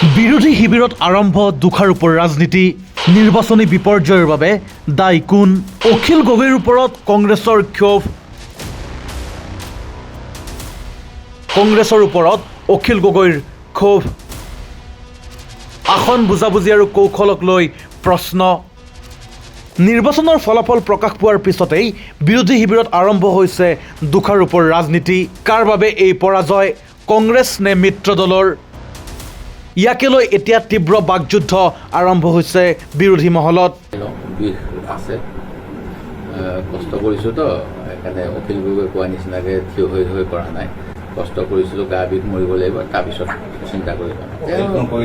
বিৰোধী শিবিৰত আৰম্ভ দুখাৰোপৰ ৰাজনীতি নিৰ্বাচনী বিপৰ্যয়ৰ বাবে দায়ী কোন অখিল গগৈৰ ওপৰত কংগ্ৰেছৰ ক্ষোভ কংগ্ৰেছৰ ওপৰত অখিল গগৈৰ ক্ষোভ আসন বুজাবুজি আৰু কৌশলক লৈ প্ৰশ্ন নিৰ্বাচনৰ ফলাফল প্ৰকাশ পোৱাৰ পিছতেই বিৰোধী শিবিৰত আৰম্ভ হৈছে দুখাৰোপৰ ৰাজনীতি কাৰ বাবে এই পৰাজয় কংগ্ৰেছ নে মিত্ৰ দলৰ ইয়াকে লৈ এতিয়া তীব্ৰ বাকযুদ্ধ আৰম্ভ হৈছে বিৰোধী মহলত বিষ আছে কষ্ট কৰিছোঁ তো সেইকাৰণে অখিল গগৈ কোৱা নিচিনাকৈ থিয় হৈ কৰা নাই কষ্ট কৰিছিলোঁ গা বিষ মৰিব লাগিব তাৰপিছত চিন্তা কৰিম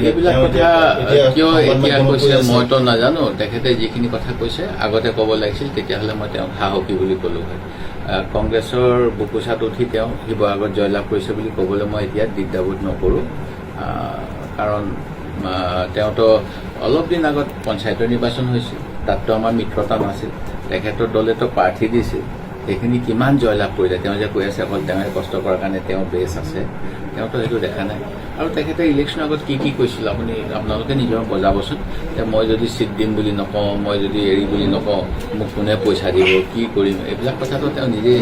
এইবিলাক কথা কিয় এতিয়া কৈছে মইতো নাজানো তেখেতে যিখিনি কথা কৈছে আগতে ক'ব লাগিছিল তেতিয়াহ'লে মই তেওঁক সাহসী বুলি ক'লোঁ হয় কংগ্ৰেছৰ বুকুচাত উঠি তেওঁ শিৱসাগৰত জয়লাভ কৰিছে বুলি ক'বলৈ মই এতিয়া দ্বিধাবোধ নকৰোঁ কাৰণ তেওঁতো অলপ দিন আগত পঞ্চায়তৰ নিৰ্বাচন হৈছিল তাততো আমাৰ মিত্ৰতা নাছিল তেখেতৰ দলেতো প্ৰাৰ্থী দিছিল সেইখিনি কিমান জয়লাভ কৰিলে তেওঁ যে কৈ আছে অকল তেওঁহে কষ্ট কৰাৰ কাৰণে তেওঁ বেছ আছে তেওঁতো সেইটো দেখা নাই আৰু তেখেতে ইলেকশ্যনৰ আগত কি কৈছিল আপোনালোকে নিজৰ বজাবচোন যে মই যদি ছিট দিম বুলি নকওঁ মই যদি এৰি বুলি নকওঁ মোক কোনে পইচা দিব কি কৰিম এইবিলাক কথাটো তেওঁ নিজেই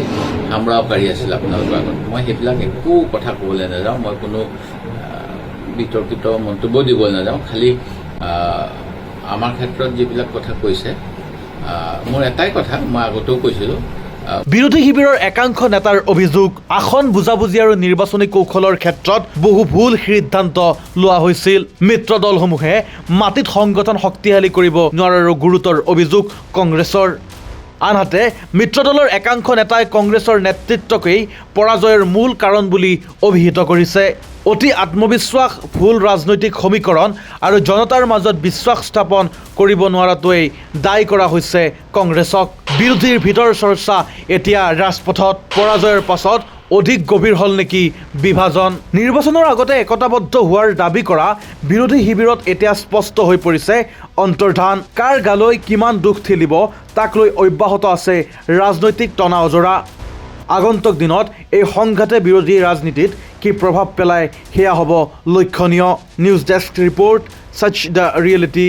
সামৰাওকাৰী আছিল আপোনালোকৰ আগত মই সেইবিলাক একো কথা ক'বলৈ নাযাওঁ মই কোনো বিতৰ্কিত মন্তব্য দিবলৈ নাযাওঁ খালি আমাৰ ক্ষেত্ৰত যিবিলাক কথা কৈছে মোৰ এটাই কথা মই আগতেও কৈছিলোঁ বিৰোধী শিবিৰৰ একাংশ নেতাৰ অভিযোগ আসন বুজাবুজি আৰু নিৰ্বাচনী কৌশলৰ ক্ষেত্ৰত বহু ভুল সিদ্ধান্ত লোৱা হৈছিল মিত্ৰ দলসমূহে মাটিত সংগঠন শক্তিশালী কৰিব নোৱাৰাৰো গুৰুতৰ অভিযোগ কংগ্ৰেছৰ আনহাতে মিত্ৰ দলৰ একাংশ নেতাই কংগ্ৰেছৰ নেতৃত্বকেই পৰাজয়ৰ মূল কাৰণ বুলি অভিহিত কৰিছে অতি আত্মবিশ্বাস ভুল ৰাজনৈতিক সমীকৰণ আৰু জনতাৰ মাজত বিশ্বাস স্থাপন কৰিব নোৱাৰাটোৱেই দায়ী কৰা হৈছে কংগ্ৰেছক বিৰোধীৰ ভিতৰ চৰ্চা এতিয়া ৰাজপথত পৰাজয়ৰ পাছত অধিক গভীৰ হ'ল নেকি বিভাজন নিৰ্বাচনৰ আগতে একতাবদ্ধ হোৱাৰ দাবী কৰা বিৰোধী শিবিৰত এতিয়া স্পষ্ট হৈ পৰিছে অন্তৰ্ধান কাৰ গালৈ কিমান দুখ ঠেলিব তাক লৈ অব্যাহত আছে ৰাজনৈতিক টনা অজৰা আগন্তুক দিনত এই সংঘাতে বিৰোধী ৰাজনীতিত কি প্ৰভাৱ পেলায় সেয়া হ'ব লক্ষণীয় নিউজ ডেস্ক ৰিপৰ্ট সচ দ্য ৰিয়েলিটি